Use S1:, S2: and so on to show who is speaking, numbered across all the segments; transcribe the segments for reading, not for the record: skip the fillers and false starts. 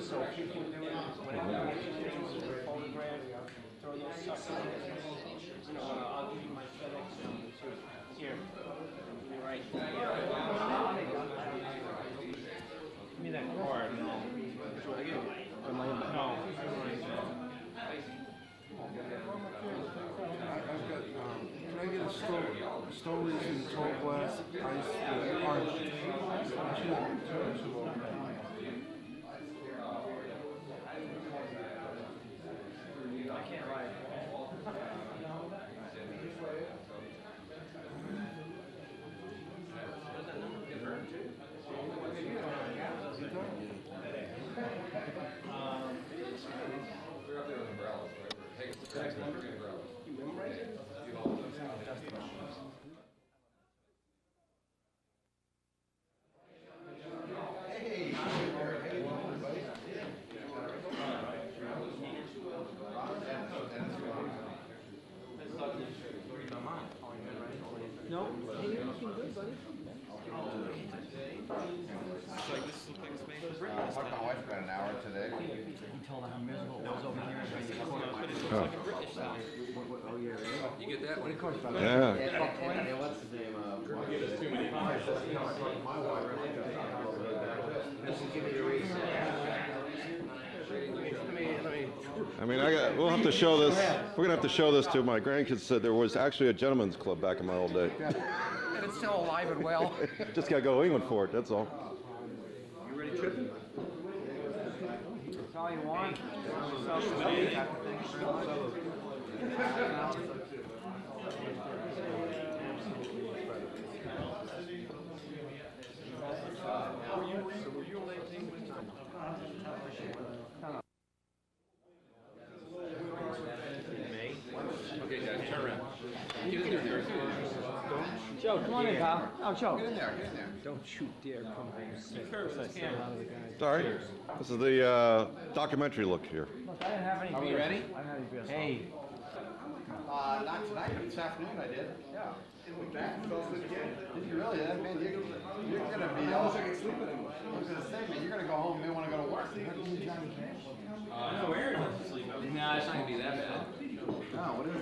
S1: So if you can do it, whenever you get your photograph, throw those suckers in. I'll give you my FedEx number too. Here. You're right. Give me that card. No. No.
S2: Can I get a Stolies and tall glass ice orange?
S1: I can't write. No, hey, you're looking good, buddy.
S3: I talked to my wife about an hour today.
S1: You told her how miserable it was over here. Oh, yeah, really?
S3: You get that?
S1: What do you cost about?
S4: Yeah.
S3: What's his name?
S4: I mean, we'll have to show this. We're gonna have to show this to my grandkids. Said there was actually a gentleman's club back in my old day.
S3: And it's still alive and well.
S4: Just gotta go to England for it. That's all.
S3: You ready, Trippy?
S1: That's all you want.
S3: Okay, guys, turn around. Get in there.
S1: Joe, come on in, pal. Oh, Joe.
S3: Get in there. Get in there.
S1: Don't you dare come home.
S4: Sorry. This is the documentary look here.
S1: Look, I didn't have any beers.
S3: Are we ready?
S1: I didn't have any beers. Hey.
S3: Not tonight, but this afternoon I did. Yeah. Did you really? Man, you're gonna be. I was sleep anymore. I was gonna say, man, you're gonna go home. You may want to go to work.
S1: No, Aaron doesn't sleep.
S3: Nah, it's not gonna be that bad. No, what is it?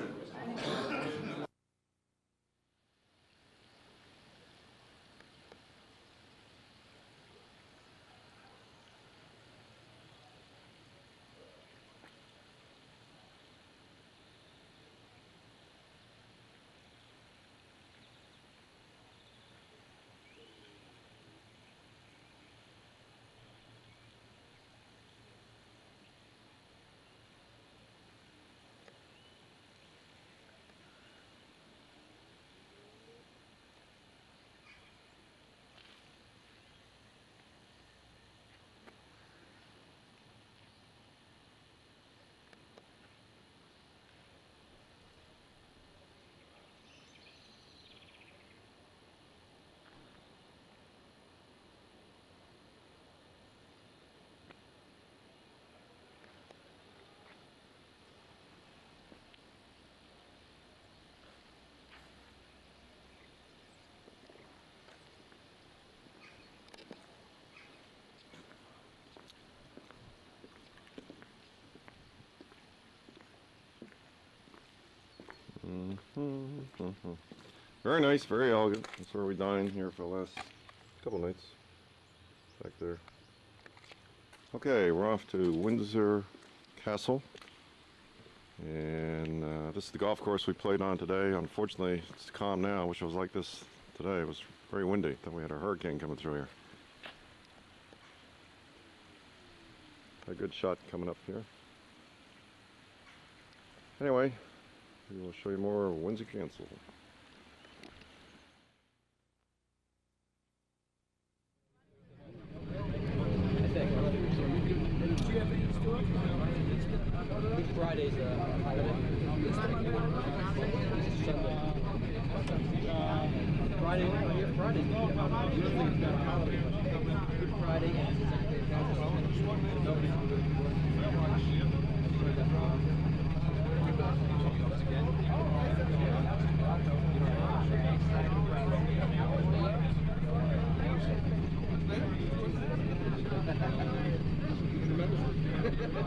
S4: Very nice, very elegant. That's where we dined here for the last couple nights. Back there. Okay, we're off to Windsor Castle. And this is the golf course we played on today. Unfortunately, it's calm now. I wish it was like this today. It was very windy. Thought we had a hurricane coming through here. A good shot coming up here. Anyway, we will show you more of Windsor Castle.
S1: Friday's holiday. Friday, Friday. Good Friday and I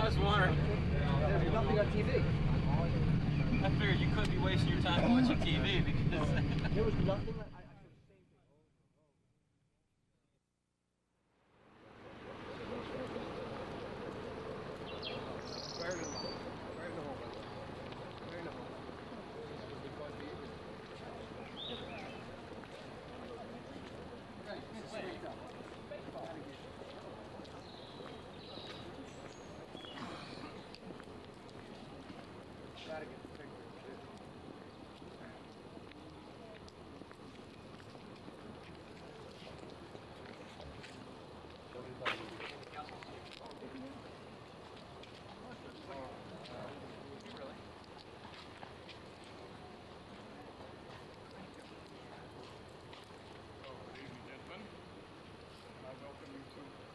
S1: was wondering.
S5: There's nothing on TV.
S1: I figured you couldn't be wasting your time watching TV because
S5: There was nothing.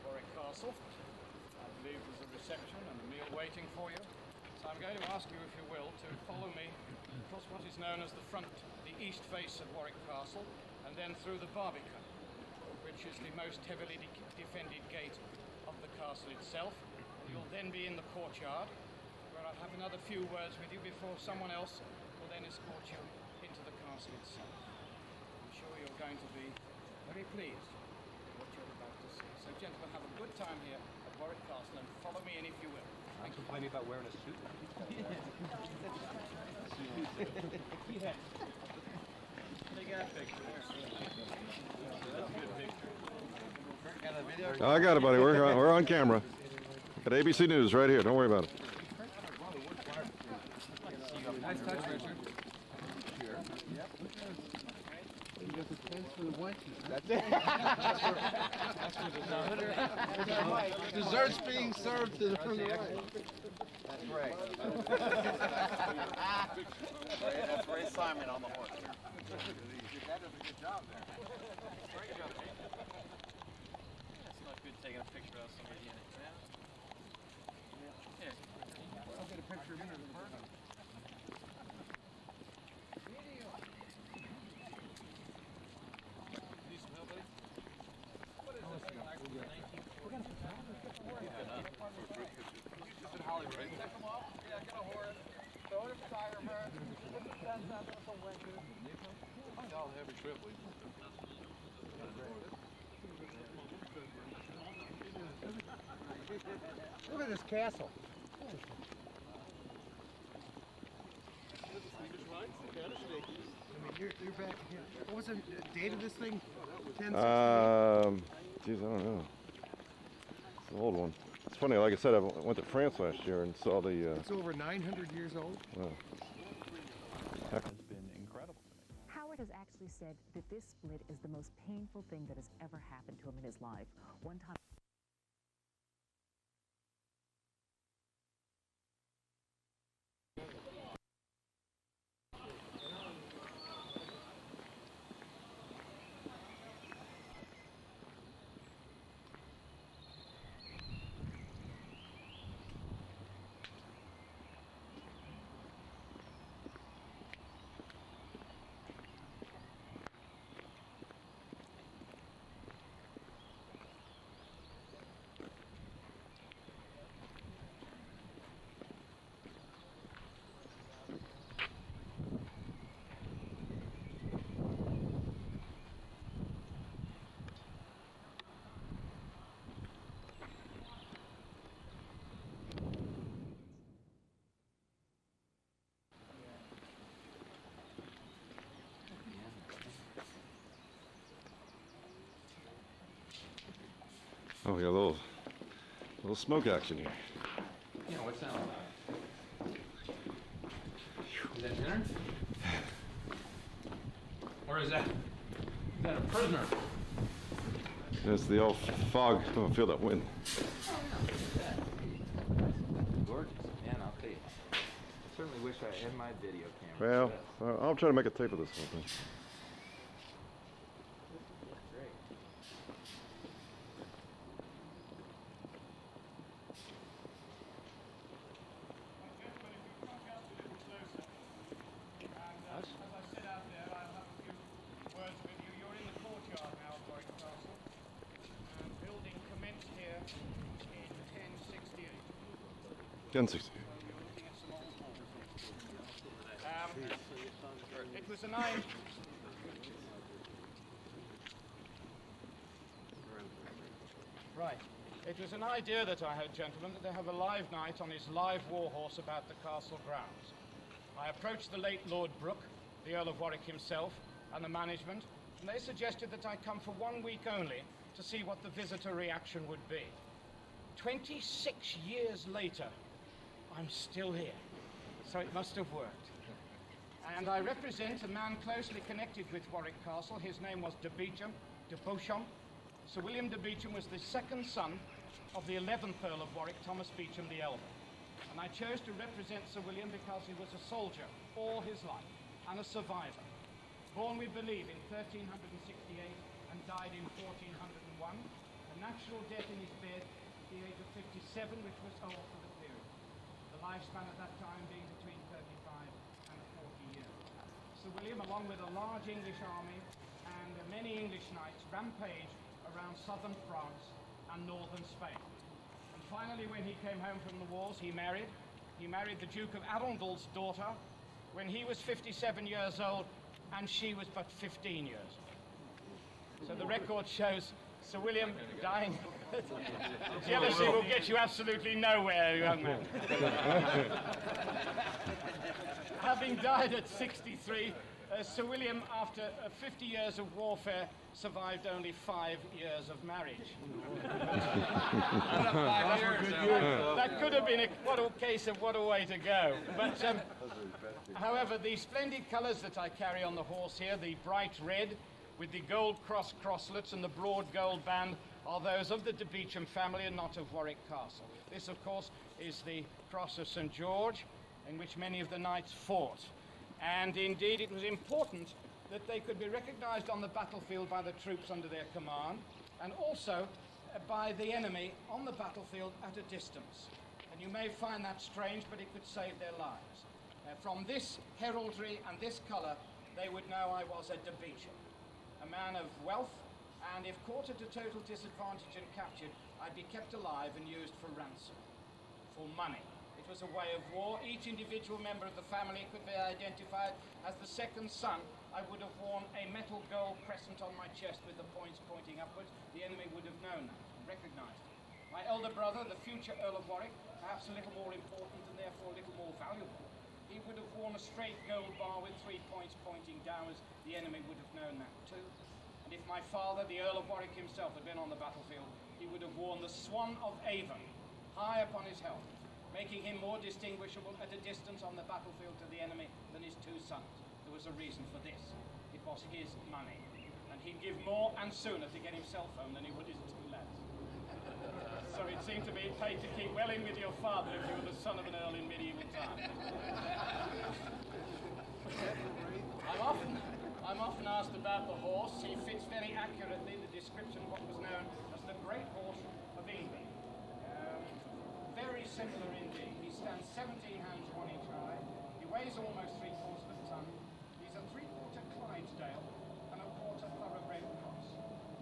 S6: Warwick Castle. I believe there's a reception and a meal waiting for you. So I'm going to ask you, if you will, to follow me across what is known as the east face of Warwick Castle, and then through the Barbican, which is the most heavily defended gate of the castle itself. You'll then be in the courtyard, where I'll have another few words with you before someone else will then escort you into the castle itself. I'm sure you're going to be very pleased with what you're about to see. So gentlemen, have a good time here at Warwick Castle, and follow me in if you will.
S1: I'm complaining about wearing a suit.
S4: I got it, buddy. We're on camera. At ABC News right here. Don't worry about it.
S1: Nice touch, Richard.
S5: That's it. Desserts being served to the from the right.
S3: That's Ray. That's Ray Simon on the horse. Your dad does a good job there. Great job.
S1: It's not good taking a picture of somebody in it. Yeah.
S5: I'll get a picture of him. Look at this castle. You're back here. What was the date of this thing? 10,
S4: Geez, I don't know. It's an old one. It's funny, like I said, I went to France last year and saw the...
S5: It's over 900 years old.
S4: Heck.
S7: Has been incredible.
S8: Howard has actually said that this split is the most painful thing that has ever happened to him in his life. One time
S4: Oh, we got a little smoke action here.
S3: Yeah, what's that? Is that dinner? Or is that a prisoner?
S4: There's the old fog. Oh, feel that wind.
S7: Gorgeous, man, I'll tell you. I certainly wish I had my video camera.
S4: Well, I'll try to make a tape of this whole thing.
S7: Great.
S6: As I said out there, I'll have a few words with you. You're in the courtyard now of Warwick Castle. Building commenced here in 1068.
S4: 1060.
S6: You're looking at some old walls. It was a nine. Right. It was an idea that I had, gentlemen, that they have a live knight on his live war horse about the castle grounds. I approached the late Lord Brooke, the Earl of Warwick himself, and the management, and they suggested that I come for 1 week only to see what the visitor reaction would be. 26 years later, I'm still here, so it must have worked. And I represent a man closely connected with Warwick Castle. His name was de Beauchamp. Sir William de Beauchamp was the second son of the 11th Earl of Warwick, Thomas Beauchamp the Elder. And I chose to represent Sir William because he was a soldier all his life and a survivor. Born, we believe, in 1368 and died in 1401. A natural death in his bed at the age of 57, which was old for the period. The lifespan at that time being between 35 and 40 years. Sir William, along with a large English army and many English knights, rampaged around southern France and northern Spain. And finally, when he came home from the wars, he married. He married the Duke of Arundel's daughter when he was 57 years old and she was but 15 years old. So the record shows Sir William dying. Jealousy will get you absolutely nowhere, young man. Having died at 63, Sir William, after 50 years of warfare, survived only 5 years of marriage. That could have been what a case of what a way to go. But, however, the splendid colours that I carry on the horse here, the bright red with the gold cross crosslets and the broad gold band, are those of the de Beauchamp family and not of Warwick Castle. This, of course, is the cross of St. George, in which many of the knights fought. And indeed, it was important that they could be recognized on the battlefield by the troops under their command, and also by the enemy on the battlefield at a distance. And you may find that strange, but it could save their lives. From this heraldry and this color, they would know I was a de Beauchamp, a man of wealth, and if caught at a total disadvantage and captured, I'd be kept alive and used for ransom, for money. It was a way of war. Each individual member of the family could be identified as the second son. I would have worn a metal gold crescent on my chest with the points pointing upwards. The enemy would have known that, recognized it. My elder brother, the future Earl of Warwick, perhaps a little more important and therefore a little more valuable, he would have worn a straight gold bar with 3 points pointing downwards. The enemy would have known that too. And if my father, the Earl of Warwick himself, had been on the battlefield, he would have worn the Swan of Avon high upon his helmet, making him more distinguishable at a distance on the battlefield to the enemy than his two sons. There was a reason for this. It was his money. And he'd give more and sooner to get himself home than he would his two lads. So it seemed to me it paid to keep well in with your father if you were the son of an earl in medieval times. I'm often asked about the horse. He fits very accurately the description of what was known as the Great Horse of England. Very similar indeed. He stands 17 hands 1 inch high. He weighs almost 3/4 of a ton. He's a 3/4 Clydesdale and a 1/4 thoroughbred cross.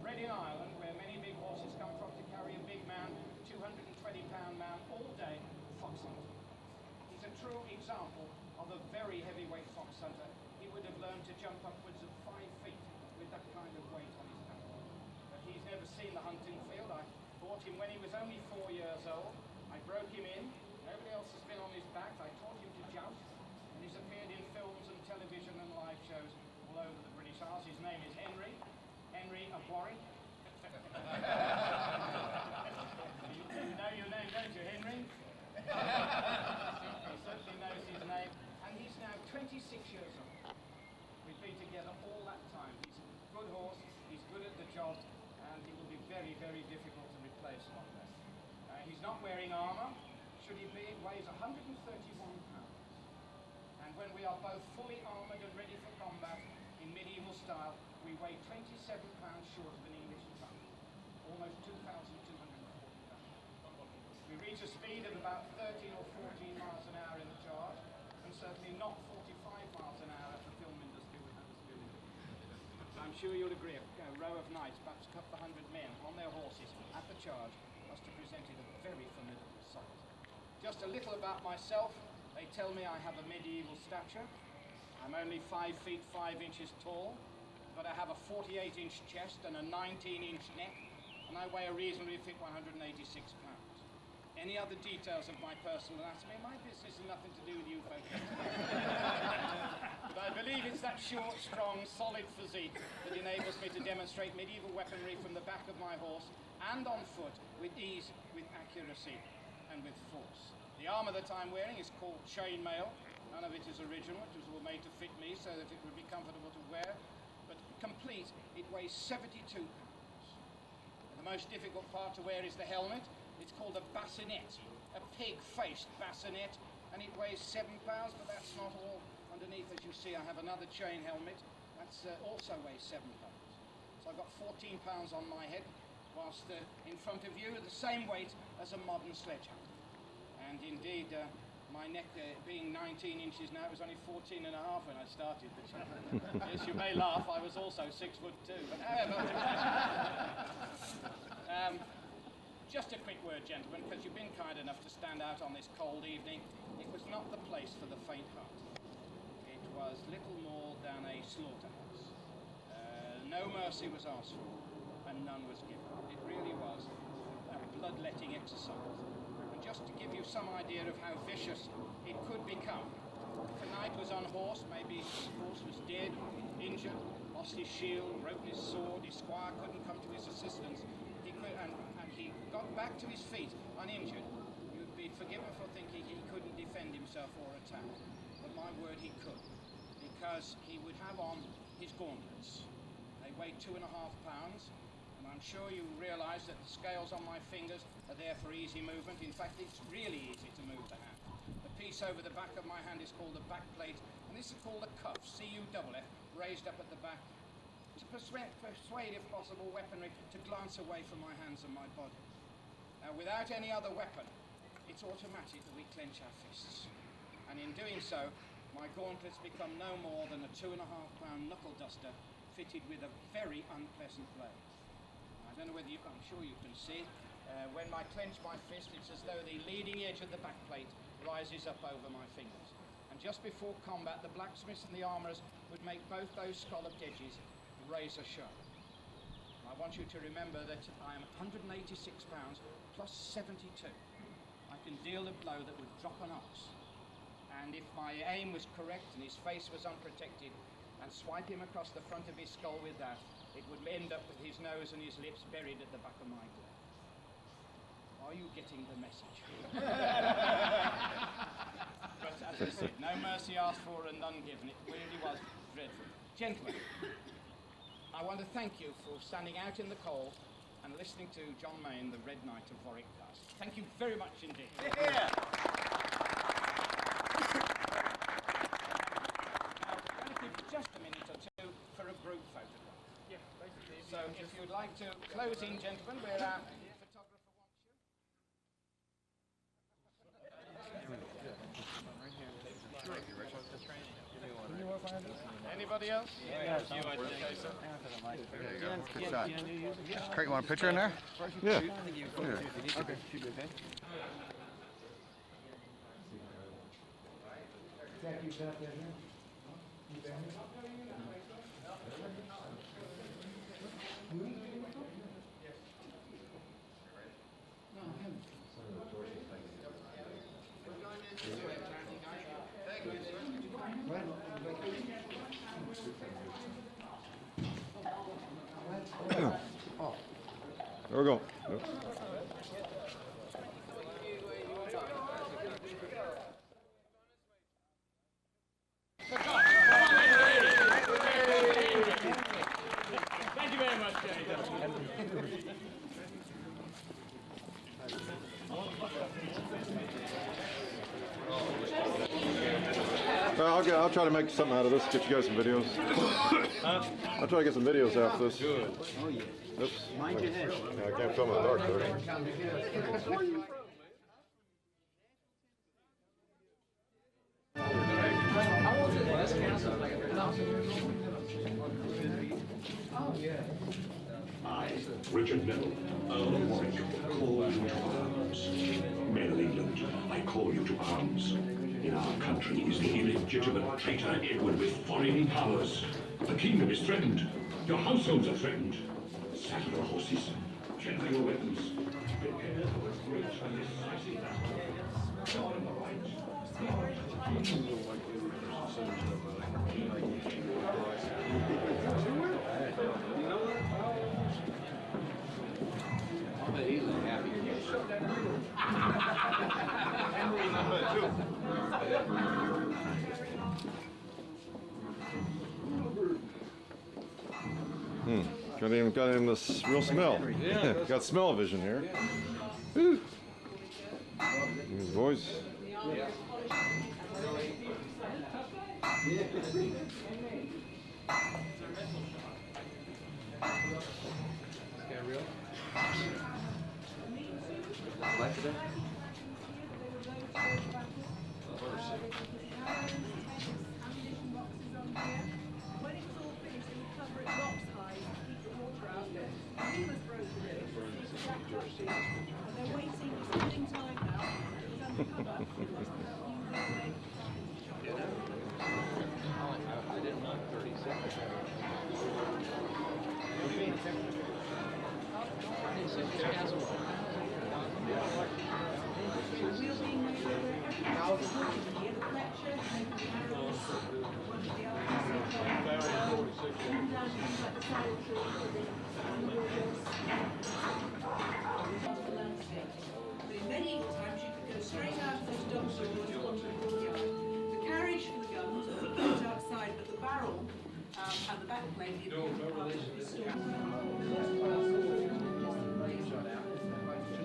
S6: Bred in Ireland, where many big horses come from to carry a big man, 220-pound man all day, fox hunting. He's a true example of a very heavyweight fox hunter. He would have learned to jump upwards of 5 feet with that kind of weight on his back. But he's never seen the hunting field. I bought him when he was only 4 years old. I broke him in. Nobody else has been on his back. I taught him to joust. And he's appeared in films and television and live shows all over the British Isles. His name is Henry of Warwick. not wearing armour. Should he be, it weighs 131 pounds. And when we are both fully armoured and ready for combat in medieval style, we weigh 27 pounds short of an English ton, almost 2,240 pounds. We reach a speed of about 13 or 14 miles an hour in the charge, and certainly not 45 miles an hour for film industry would have us doing. I'm sure you'll agree, a row of knights, perhaps a couple of hundred men on their horses at the charge must have presented a very formidable sight. Just a little about myself. They tell me I have a medieval stature. I'm only 5 feet 5 inches tall, but I have a 48-inch chest and a 19-inch neck, and I weigh a reasonably fit 186 pounds. Any other details of my personal anatomy? My business has nothing to do with you folks. But I believe it's that short, strong, solid physique that enables me to demonstrate medieval weaponry from the back of my horse and on foot with ease, with accuracy, and with force. The armour that I'm wearing is called chainmail. None of it is original. It was all made to fit me so that it would be comfortable to wear. But complete, it weighs 72 pounds. The most difficult part to wear is the helmet. It's called a bassinet, a pig-faced bassinet, and it weighs 7 pounds, but that's not all. Underneath, as you see, I have another chain helmet. That's also weighs 7 pounds. So I've got 14 pounds on my head, whilst in front of you, the same weight as a modern sledgehammer. And indeed, my neck being 19 inches now, it was only 14 and a half when I started. But yes, you may laugh, I was also 6'2". But however, just a quick word, gentlemen, because you've been kind enough to stand out on this cold evening. It was not the place for the faint-hearted. It was little more than a slaughterhouse. No mercy was asked for, and none was given. It really was a bloodletting exercise. Just to give you some idea of how vicious it could become. If a knight was on horse, maybe his horse was dead, injured, lost his shield, broken his sword, his squire couldn't come to his assistance, he could, and he got back to his feet uninjured, you would be forgiven for thinking he couldn't defend himself or attack. But my word, he could, because he would have on his gauntlets. They weighed 2.5 pounds. And I'm sure you realise that the scales on my fingers are there for easy movement. In fact, it's really easy to move the hand. The piece over the back of my hand is called the back plate, and this is called a cuff, C-U-F-F, raised up at the back to persuade, if possible, weaponry to glance away from my hands and my body. Now, without any other weapon, it's automatic that we clench our fists. And in doing so, my gauntlets become no more than a 2.5 pound knuckle duster fitted with a very unpleasant blade. I don't know whether I'm sure you can see, when I clench my fist, it's as though the leading edge of the back plate rises up over my fingers. And just before combat, the blacksmiths and the armourers would make both those scalloped edges razor sharp. I want you to remember that I am 186 pounds plus 72. I can deal a blow that would drop an ox. And if my aim was correct and his face was unprotected, and swipe him across the front of his skull with that, it would end up with his nose and his lips buried at the back of my glove. Are you getting the message? But as I said, no mercy asked for and none given. It really was dreadful. Gentlemen, I want to thank you for standing out in the cold and listening to John Mayne, the Red Knight of Warwick Castle. Thank you very much indeed. Yeah. Just a minute or two for a group photograph.
S1: Yeah, basically.
S6: So if you'd like to close in, gentlemen, where our photographer wants you. Anybody else?
S3: There you go. Good shot. Craig, you want a picture in there?
S4: Yeah.
S3: Okay.
S4: There we go. Yep.
S6: Thank you very much, Jenny.
S4: Well, I'll try to make something out of this. Get you guys some videos. I'll try to get some videos out of this. Good.
S3: Oh yeah.
S4: Oops.
S3: Mind your head.
S4: I can't film in the dark though.
S9: I, Richard Neville, Earl of Warwick, call you to arms. Men of England, I call you to arms. In our country is the illegitimate traitor Edward with foreign powers. The kingdom is threatened. Your households are threatened. Saddle your horses. Gently your weapons. Prepare for a great and decisive battle. On the
S4: Got him this real smell. Yeah. Got smell vision here. Woo. His voice.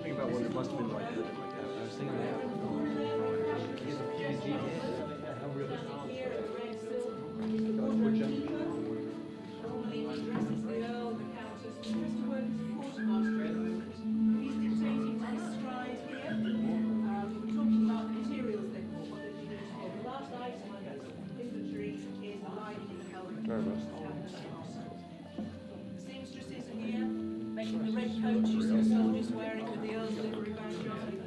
S3: Think about what it must have been like. I was thinking that.
S10: Seamstresses are here, making the red coats you see soldiers wearing with the Earl's livery badge on it.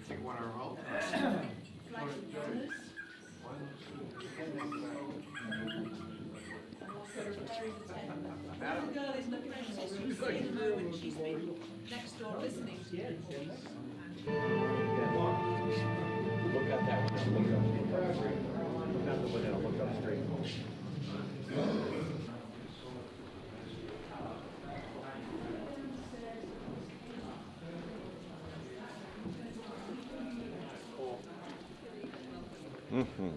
S3: Think one our home.
S10: Flag of colours. And also preparing the tent. The little girl is an apprentice. You see at the moment she's been next door listening to you.
S3: Look at that one. Look out the window. Look up straight.
S4: Mm-hmm.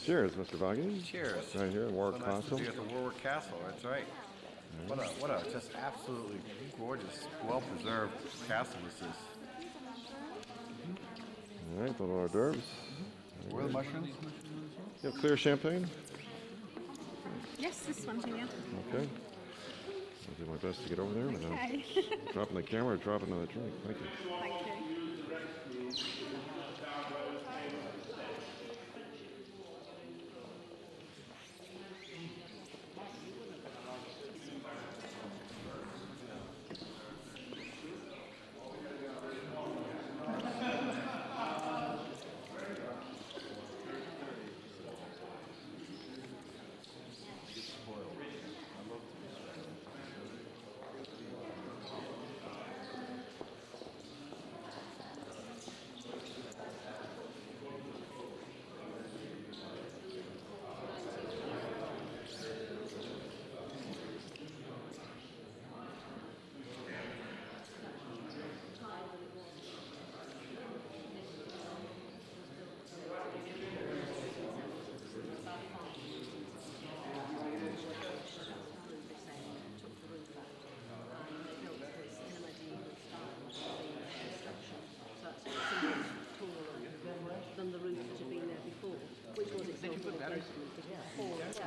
S4: Cheers, Mr. Vaghi.
S3: Cheers.
S4: Right here at Warwick Castle.
S3: Nice to be at the Warwick Castle. That's right. What a just absolutely gorgeous, well-preserved castle this is.
S4: All right, little hors d'oeuvres.
S3: Where are the mushrooms?
S4: You have clear champagne?
S11: Yes, this one's here.
S4: Okay. I'll do my best to get over there without
S11: Okay.
S4: dropping the camera or dropping another drink. Thank you.
S11: Thank you.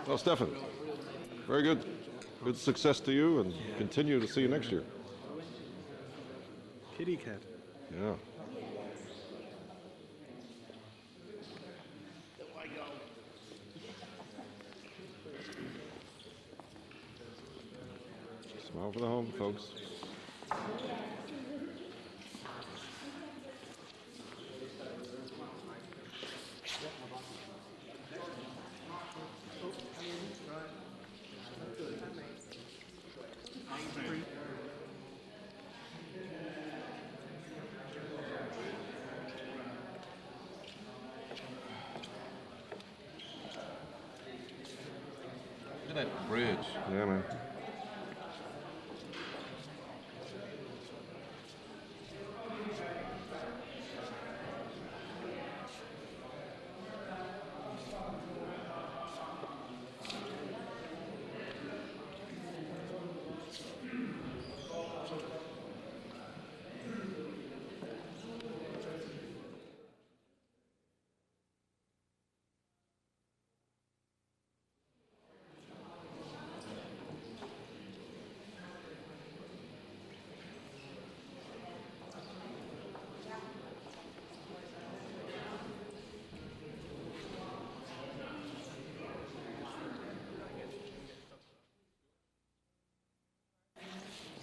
S4: Well, Stefan, very good. Good success to you, and continue to see you next year.
S2: Kitty cat.
S4: Yeah. Smile for the home, folks.
S2: Look at that bridge.
S4: Yeah, man.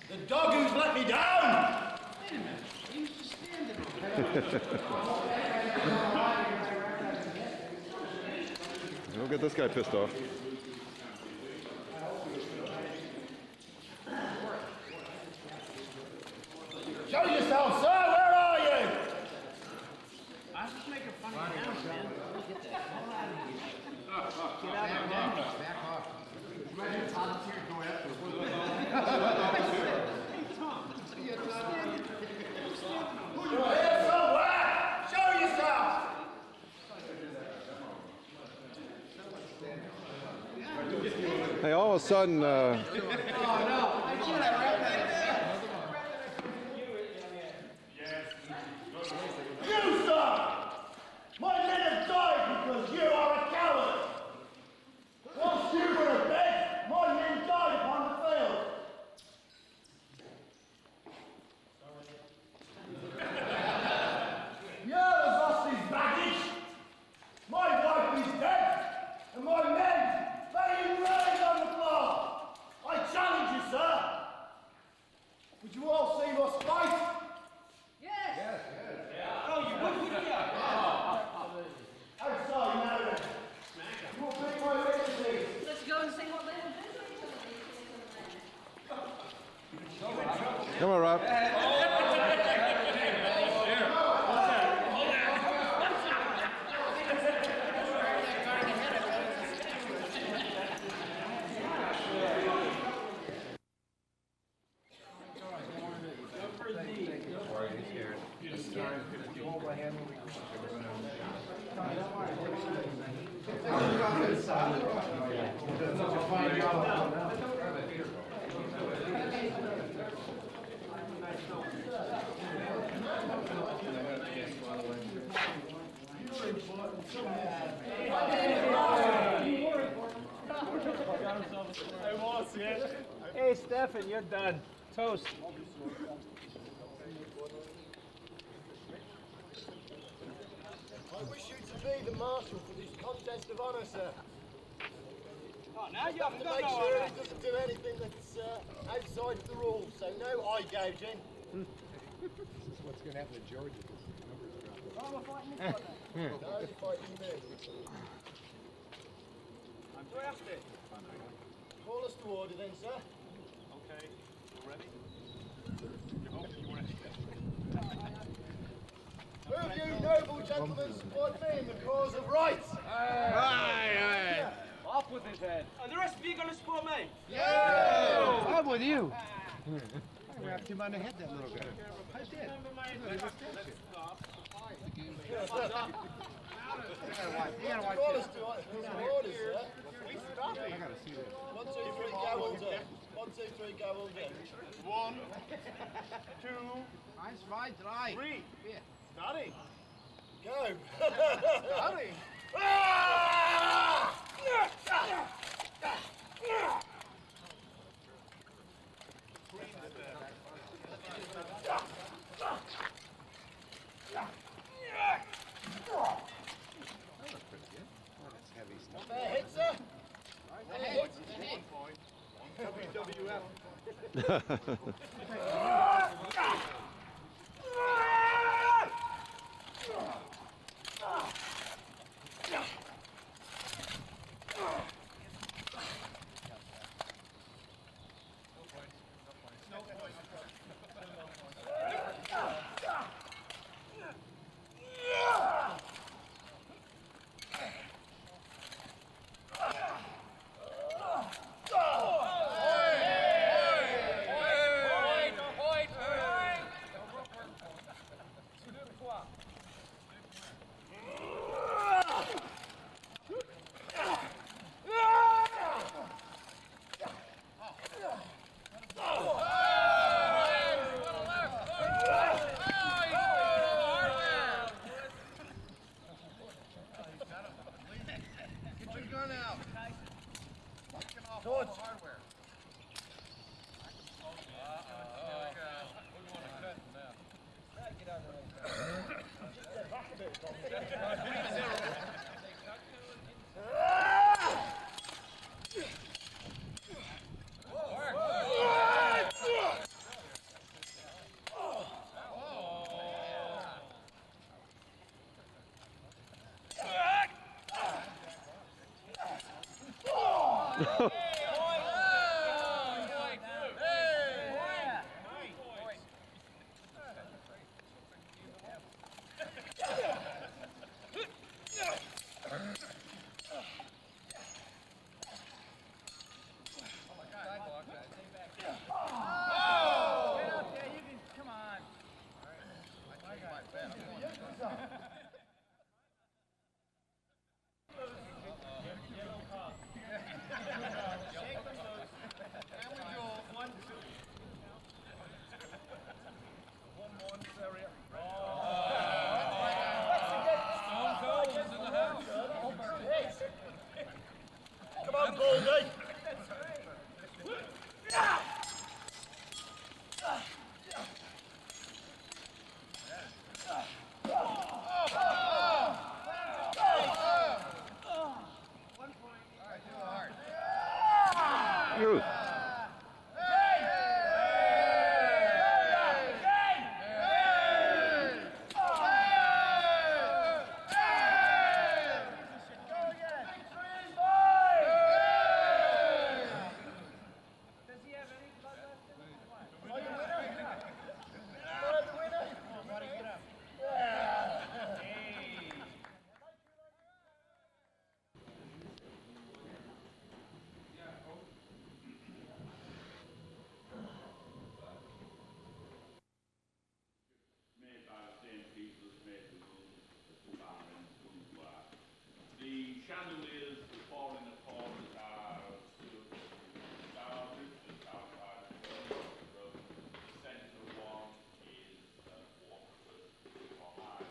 S12: The dog who's let me down!
S5: Wait a minute. He was just standing there.
S4: Don't get this guy pissed off.
S12: Show yourself, sir! Where are you?
S5: I was just making fun of you, man. Get the hell out of here. Get out of here.
S3: Back off. Imagine Tom's here going after
S12: You're here somewhere! Show yourself!
S4: Hey, all of a sudden,
S12: You, sir! My men have died because you are a coward! Whilst you were at bed, my men died upon the field! The Earl has lost his baggage, my wife is dead, and my men lay in rags on the floor! I challenge you, sir! Would you all see us fight?
S10: Yes.
S12: Oh, you would, wouldn't you? I'm sorry, Madam. You will pick my witnesses.
S10: Let's go and see what they will do.
S4: come on, Rob.
S1: Hey, Stefan, you're done. Toast.
S12: I wish you to be the marshal for this contest of honour, sir.
S1: Oh, now you
S12: have to make sure he doesn't do anything that's outside the rules, so no eye gouging.
S3: What's going to happen to George if this number's dropped?
S12: No, you're fighting me.
S1: Do I have to?
S12: Call us to order then, sir.
S6: Okay, ready?
S12: Who of you noble gentlemen support me in the cause of right?
S1: Aye. Off with his head. And the rest of you gonna support me?
S5: Yeah! I'm with you. I wrapped him on the head, that little guy. I did. You gotta watch
S12: Call
S5: this.
S12: us to orders, sir.
S5: I gotta see this.
S12: 1, 2, 3, go under. 1, 2, 3, go under.
S1: 1, 2,
S5: Eins, zwei, drei.
S1: 3.
S5: Yeah.
S1: Starting.
S12: Go.
S1: Starting.
S12: Ah!
S4: Good.
S9: The chandeliers that fall in the corners are started just outside the room. The centre one is waterproof or high.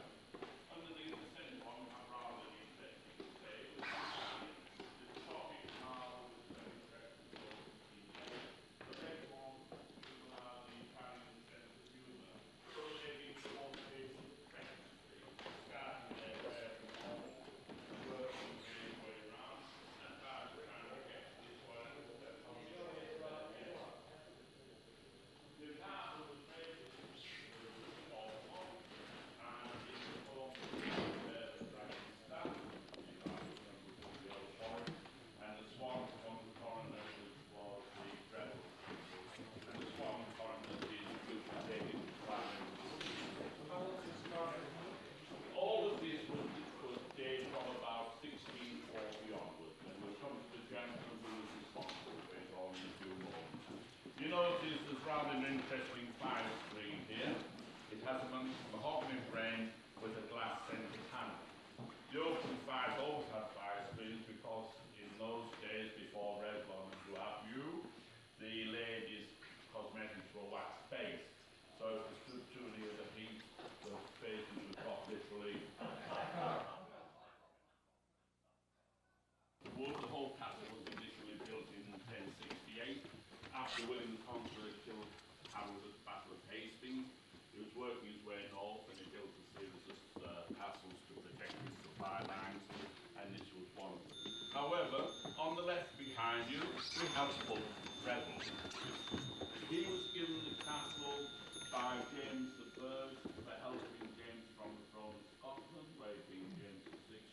S9: Underneath the centre one, I'm rather interesting to say, the top is marble with very interesting detail. The red one, you are the Italian sense of humour. So maybe it's one bit practically starting there where all of this was dated from about 1640 onwards, and when it comes to the gentleman who was responsible for it all in a few moments. You notice there's rather an interesting fire screen here. It has a mahogany frame with a glass centre panel. The open fires always had fire screens because in those days before Revlon and what have you, the ladies' cosmetics were wax-based. So if they stood too near the heat, the faces would drop literally. Wood
S13: behind you, we have Fulk Rebel. He was given the castle by James I for helping James from the throne of Scotland, where he became James VI,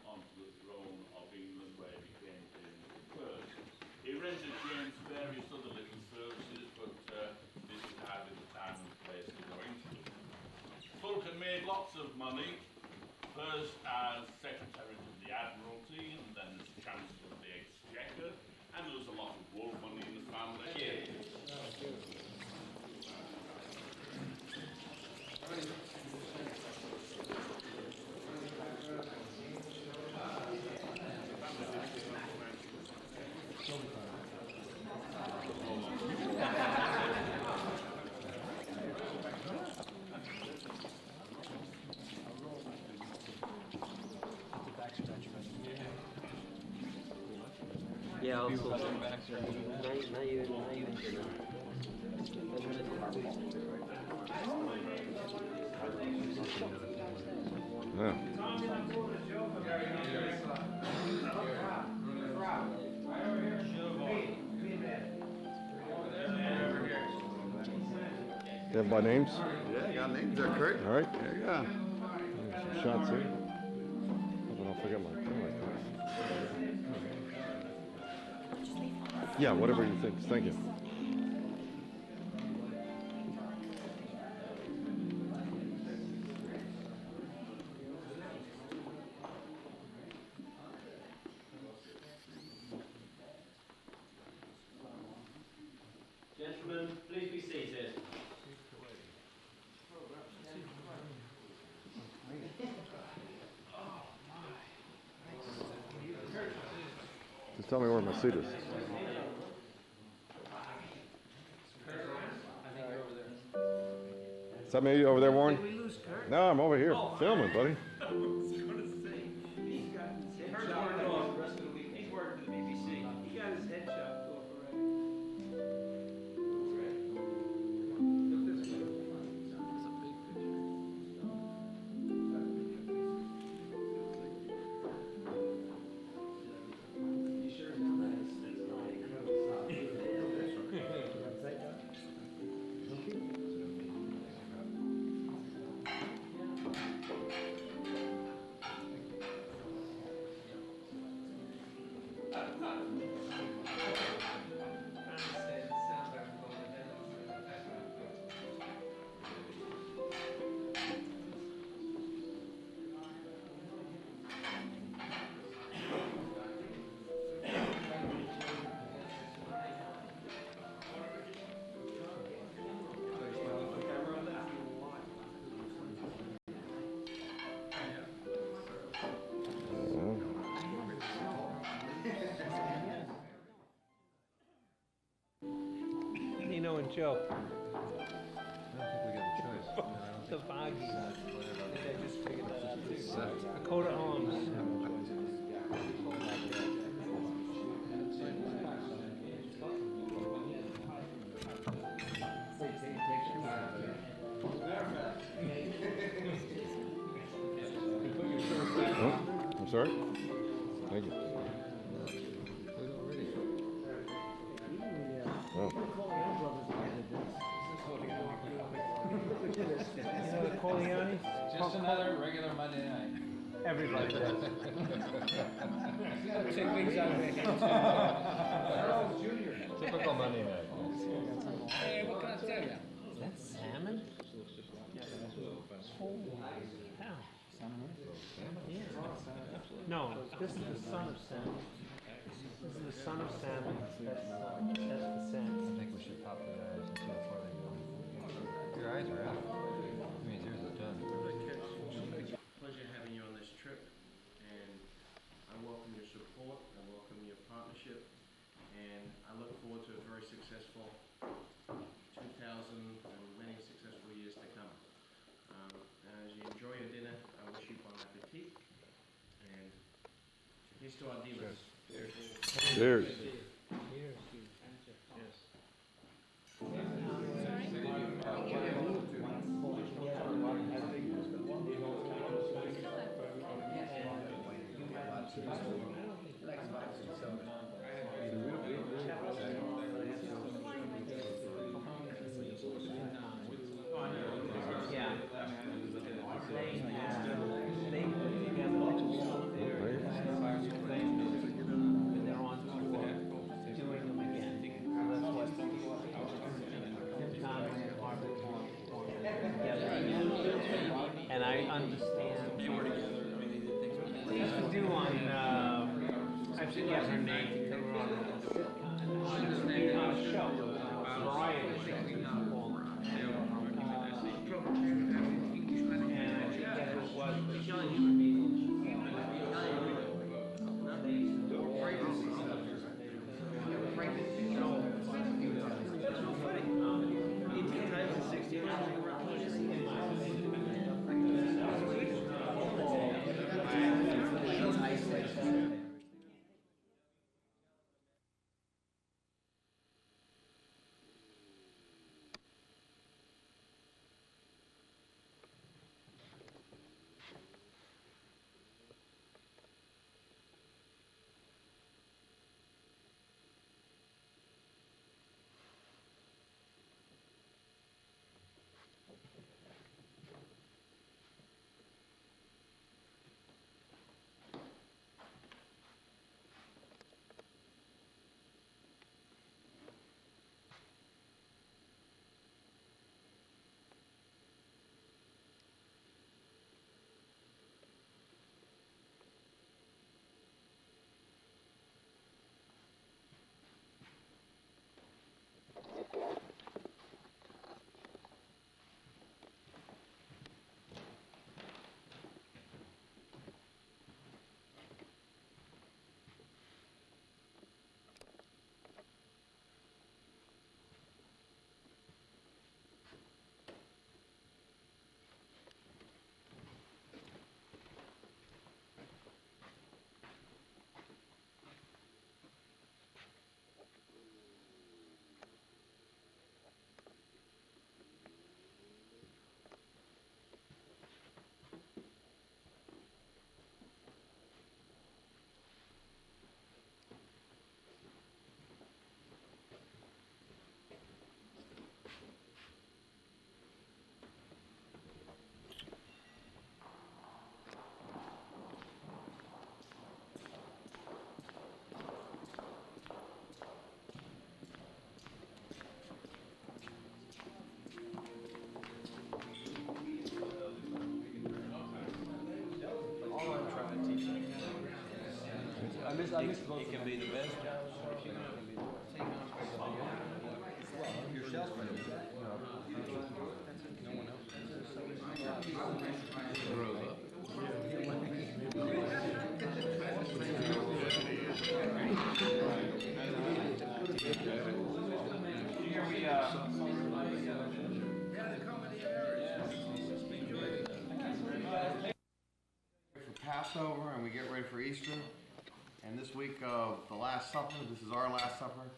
S13: onto the throne of England, where he became James I. He rendered James various other little services, but this is hardly the time and place to go into. Fulk had made lots of money, first as Secretary to the Admiralty, and then as Chancellor of the Exchequer, and there was a lot of war money in the family.
S1: Yeah, also. Now you enter now.
S4: Yeah. You have by names?
S3: Yeah, I got names there, Kurt.
S4: All right.
S3: There you go.
S4: Some shots here. I don't forget my pen like that. Yeah, whatever you think. Thank you.
S1: Gentlemen, please be seated.
S4: Just tell me where my seat is. Is that me over there, Warren?
S5: Did we lose Kurt?
S4: No, I'm over here filming, buddy.
S5: I was gonna say, he's got his head chopped off the rest of the week. He's working for the BBC. He got his head chopped off already. Look this way. That's a big picture. You sure it's nice? Nino and Joe.
S7: I don't think we got a choice.
S5: The Vaghi. I just figured that out too.
S7: Set.
S5: Dakota Arms.
S4: Oh, I'm sorry. Thank you. Oh.
S5: You know the Corleone?
S7: Just another regular Monday night.
S5: Everybody does. Take things out of their hands.
S7: Harold Jr. Typical Monday night.
S5: Hey, what can I tell you? Is that salmon? Holy cow. Yeah. No, this is the son of salmon. This is the son of salmon. That's the salmon.
S7: I think we should pop their eyes and see how far they go. Your eyes are out. That means yours is done.
S1: Pleasure having you on this trip, and I welcome your support, I welcome your partnership, and I look forward to a very successful 2000 and many successful years to come. As you enjoy your dinner, I wish you bon appetit, and here's to our divas.
S4: Cheers.
S5: Cheers.
S7: It can be the best job.
S3: For Passover and we get ready for Easter. And this week of the Last Supper, this is our Last Supper.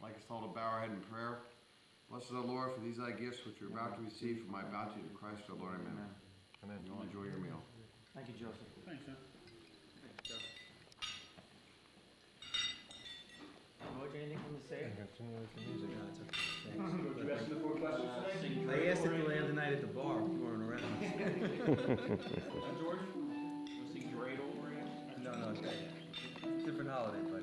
S3: Like it's told to bow our head in prayer. Blessed the Lord for these thy gifts which you're about to receive from my bounty in Christ our Lord. Amen. Amen. You'll enjoy your meal.
S5: Thank you, Joseph.
S6: Thanks, sir.
S5: George, anything from the stage?
S7: They asked if you land the night at the bar. You weren't around.
S13: George? Was he great over here?
S7: No, different holiday, but.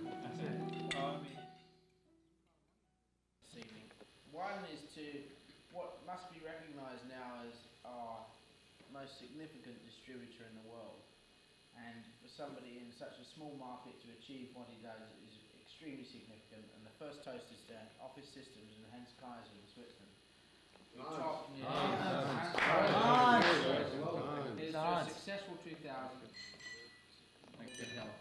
S14: This evening. One is to what must be recognised now as our most significant distributor in the world, and for somebody in such a small market to achieve what he does is extremely significant. And the first toast is to Office Systems and Hans Kaiser in Switzerland. We topped nearly Here's to a successful 2000. Good health.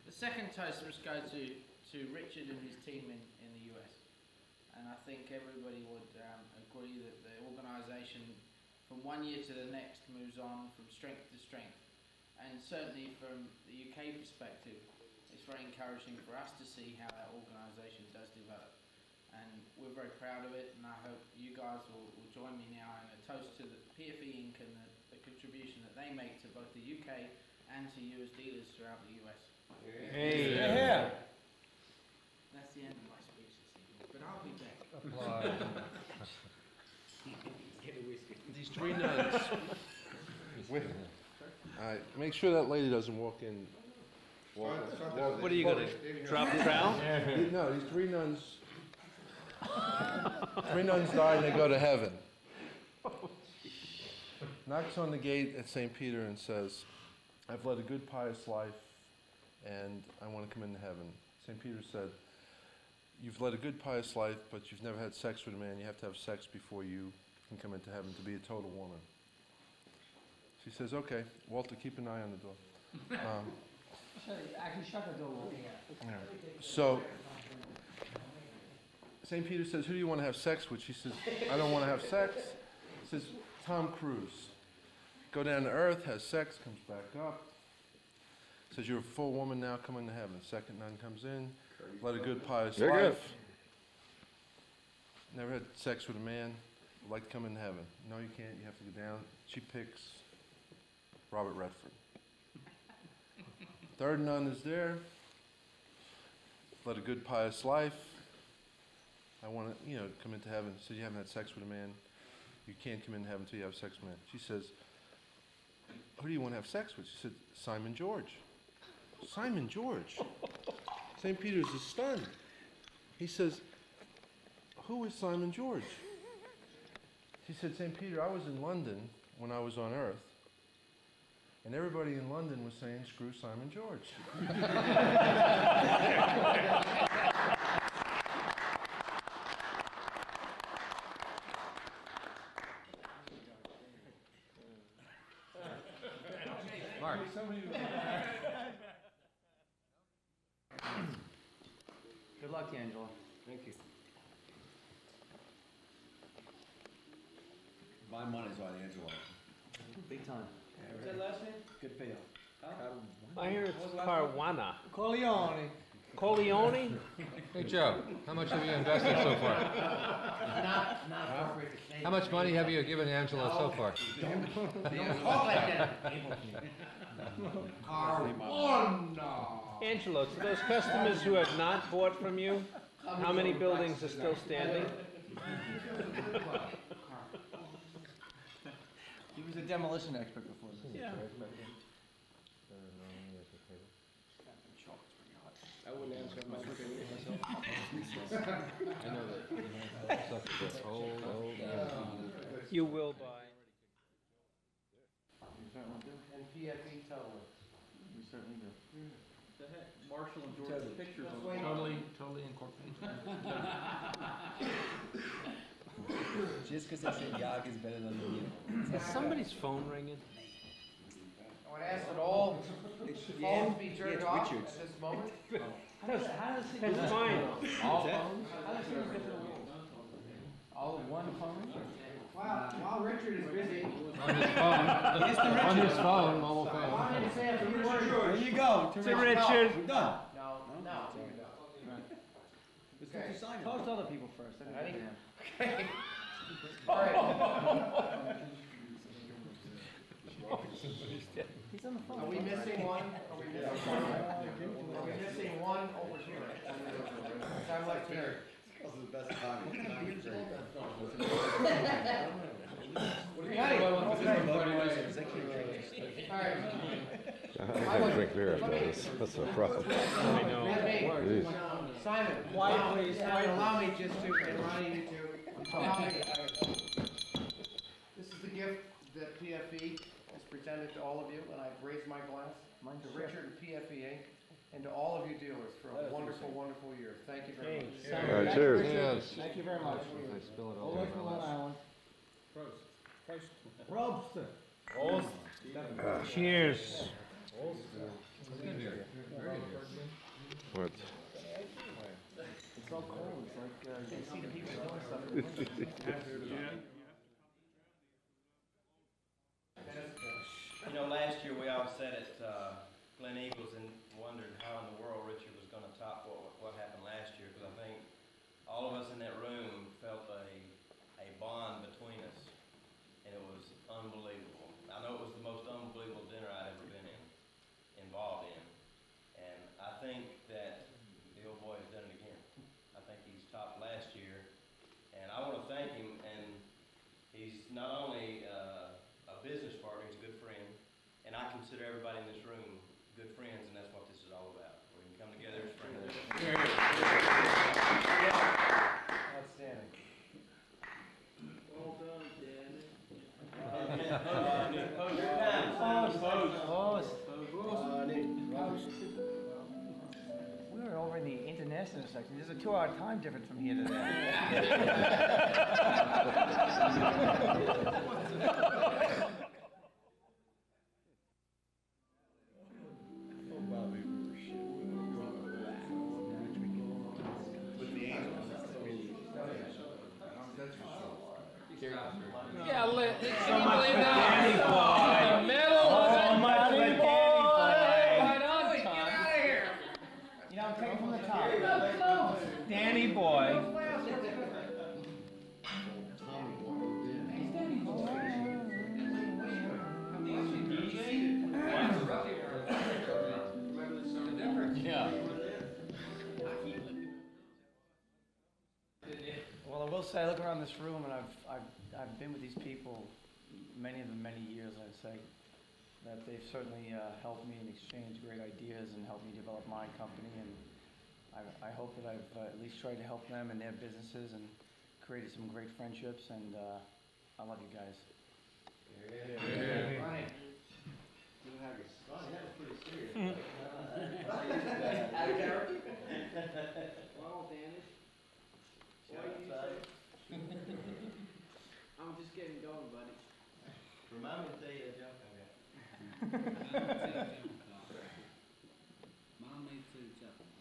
S14: The second toast must go to Richard and his team in the US. And I think everybody would agree that the organisation from one year to the next moves on from strength to strength. And certainly from the UK perspective, it's very encouraging for us to see how that organisation does develop. And we're very proud of it, and I hope you guys will join me now in a toast to the PFE Inc. and the contribution that they make to both the UK and to you as dealers throughout the US.
S5: Hey.
S14: Yeah. That's the end of my speech this evening, but I'll be back.
S2: These three nuns. Alright, make sure that lady doesn't walk in.
S5: What are you gonna drop the trowel?
S2: No, these three nuns die and they go to heaven. Knocks on the gate at St. Peter and says, I've led a good pious life and I want to come into heaven. St. Peter said, you've led a good pious life, but you've never had sex with a man. You have to have sex before you can come into heaven to be a total woman. She says, okay, Walter, keep an eye on the door.
S5: I can shut the door.
S2: So, St. Peter says, who do you want to have sex with? She says, I don't want to have sex. He says, Tom Cruise. Go down to earth, has sex, comes back up. Says, you're a full woman now, come into heaven. Second nun comes in, led a good pious life. Never had sex with a man, would like to come into heaven. No, you can't, you have to go down. She picks Robert Redford. Third nun is there, led a good pious life. I want to, come into heaven. So you haven't had sex with a man. You can't come into heaven until you have sex with a man. She says, who do you want to have sex with? She said, Simon George. Simon George. St. Peter's is stunned. He says, who is Simon George? She said, St. Peter, I was in London when I was on earth. And everybody in London was saying, screw Simon George.
S7: Mark. Good luck, Angela.
S3: Thank you.
S15: My money's on Angela.
S7: Big time.
S5: What's that last name?
S15: Good for you.
S5: I hear it's Caruana.
S15: Corleone.
S5: Corleone?
S16: Hey Joe, how much have you invested so far? How much money have you given Angela so far?
S5: Angelo, to those customers who have not bought from you, how many buildings are still standing?
S15: He was a demolition expert before this.
S5: Yeah.
S1: I wouldn't answer much for myself.
S16: I know that.
S5: You will buy.
S14: And PFE total.
S7: We certainly do. Marshall enjoys the pictures on the
S5: Totally incorporated.
S15: Just because I said Yag is better than you.
S5: Is somebody's phone ringing?
S14: I would ask that all phones be turned off at this moment.
S5: That's fine.
S14: All phones? All in one phone? Wow, while Richard is busy.
S16: On his phone. On his phone, mobile
S14: I
S16: phone.
S14: wanted to say a few words.
S15: There you go.
S5: To Richard.
S15: We're done.
S14: No. Okay.
S15: Post other people first.
S14: Ready? Okay. All right.
S15: He's on the phone.
S14: Are we missing one? Are we missing one over here? I'm left here.
S3: This is the best time.
S4: I can't drink beer after this. That's a problem. Jeez.
S14: Simon, quiet please. Allow me just to, and Ronnie, you too. Allow me. This is the gift that PFE has presented to all of you, and I've raised my glass to Richard and PFE, and to all of you dealers for a wonderful, wonderful year. Thank you very much.
S4: All right, cheers.
S16: Yes.
S15: Thank you very much.
S16: I spill it all
S15: All
S16: over
S15: from
S16: my
S15: Long
S16: list.
S15: Island. Probst.
S5: Cheers.
S16: Good here. Very good.
S4: What?
S15: It's so cold. It's like you can see the people doing stuff.
S1: You know, last year we all sat at Glen Eagles and wondered how in the world Richard was going to top what happened last year, because I think all of us in that room felt a bond between us, and it was unbelievable. I know it was the most unbelievable dinner I'd ever been involved in, and I think that the old boy has done it again. I think he's topped last year, and I want to thank him. And he's not only a business partner, he's a good friend, and I consider everybody in this room good friends, and that's what this is all about. We can come together as friends.
S14: Outstanding.
S13: Well done, Danny.
S15: We were over in the international section. There's a 2-hour time difference from here to there.
S5: Yeah, can you believe that? Medal was
S15: Oh, my
S5: Danny
S15: boy.
S5: Right on
S14: Get
S5: time.
S14: out of here!
S15: You know, I'm taking from the top. Danny boy.
S5: Yeah.
S15: Well, I will say, I look around this room, and I've been with these people, many of them, many years. I'd say that they've certainly helped me and exchanged great ideas and helped me develop my company. And I hope that I've at least tried to help them in their businesses and created some great friendships. And I love you guys.
S14: Ronnie.
S1: Ronnie, that was pretty serious.
S14: Out of character?
S1: Well, Danny.
S14: I'm just getting going, buddy.
S1: Remind me to tell you a joke I got.
S13: Mom made two chapels.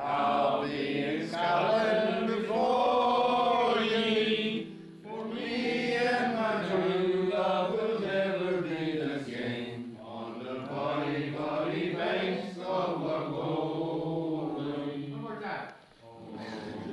S3: I'll be in Scotland before ye, for me and my true love will never meet again on the bonny, bonny banks of the Golden.
S14: One more time.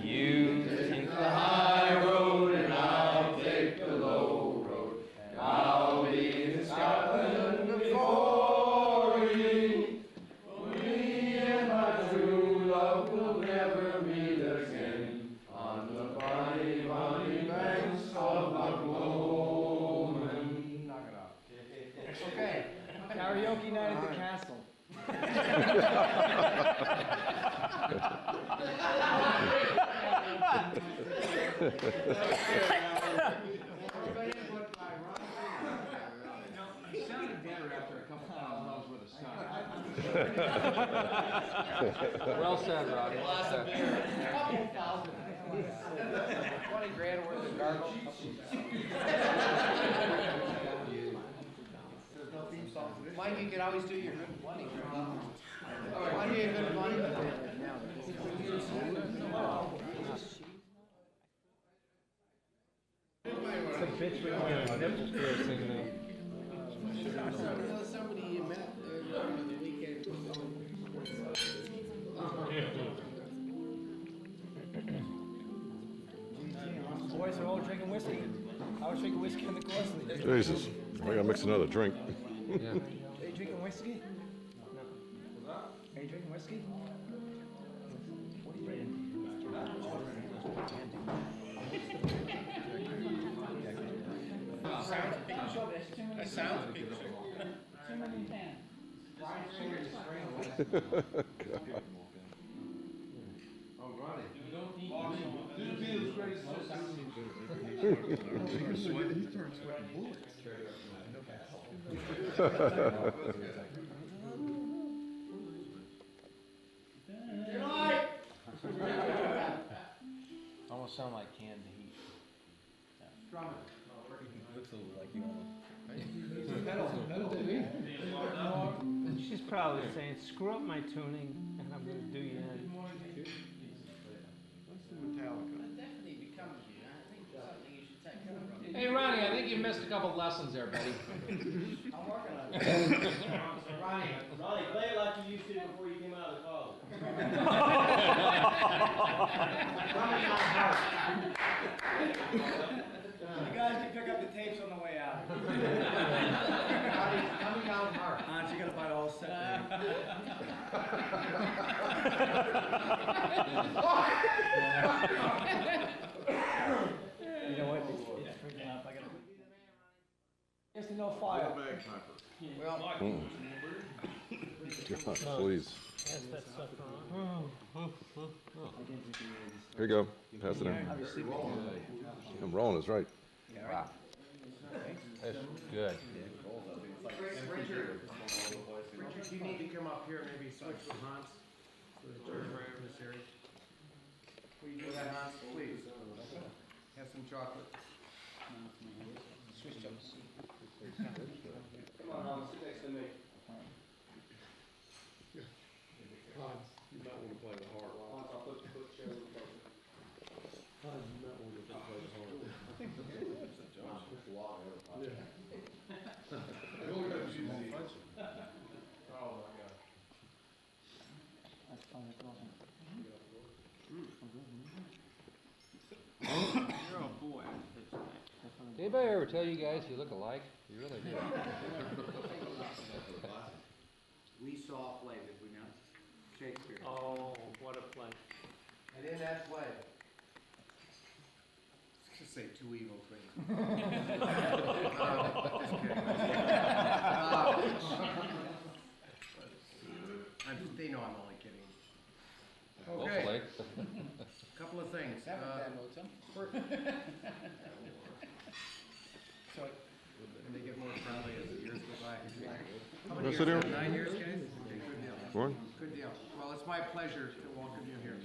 S3: You take the high road and I'll take the low road. I'll be in Scotland before ye, for me and my true love will never meet again on the bonny, bonny banks of the Golden.
S15: Knock it off. Okay. Karaoke night at the castle.
S16: It sounded better after a couple $1,000 worth of stock.
S7: Well said, Roddy. Well said.
S14: 20 grand worth of gargle. Mike, you can always do your good money. Why do you have good money?
S5: It's a bitch with nipples piercing now.
S14: Somebody you met there on the weekend.
S15: Boys are all drinking whiskey. I was drinking whiskey in the course of the day.
S4: Jesus, I gotta mix another drink.
S15: Are you drinking whiskey? No. Are you drinking whiskey? What are you drinking?
S14: That sounds big.
S2: Oh, Ronnie.
S7: Almost sound like canned heat.
S16: Looks a little like you almost.
S5: She's probably saying, screw up my tuning, and I'm going to do you in.
S14: It definitely becomes you. I think it's something you should take care of.
S7: Hey, Ronnie, I think you missed a couple lessons there, buddy.
S14: I'm working on it.
S1: Ronnie, play it like you used to before you came out of college.
S15: You guys can pick up the tapes on the way out.
S3: Coming out hard.
S15: Aren't you gonna buy all set? You know what? It's freaking out. I gotta. Yes, to no fire.
S3: Well,
S4: God, please.
S5: Pass that sucker on.
S4: Here you go. Pass it in. I'm rolling is right.
S7: Wow. That's good.
S1: Richard, you need to come up here and maybe switch with Hans, the church right over this area.
S3: will you do that, Hans, please? Have some chocolate.
S1: Come on, Hans, sit next to me.
S2: Hans, you might want to play the harp.
S1: Hans, I'll put your chair in front of you.
S2: Hans, you might want to play the harp.
S1: Oh, my God.
S15: That's fine. That's awesome.
S14: You're a boy.
S7: Did anybody ever tell you guys you look alike? You really do.
S3: We saw a play, did we not? Shakespeare.
S5: Oh, what a play.
S3: And in that play, just say two evil things. Just kidding. They know I'm only kidding. Okay,
S7: Hopefully.
S3: couple of things.
S14: So,
S3: And they get more friendly as the years go by. How
S4: Wanna
S3: many
S4: sit
S3: years?
S4: here?
S3: 9 years, guys? Okay, good deal.
S4: One?
S3: Good deal. Well, it's my pleasure to welcome you here.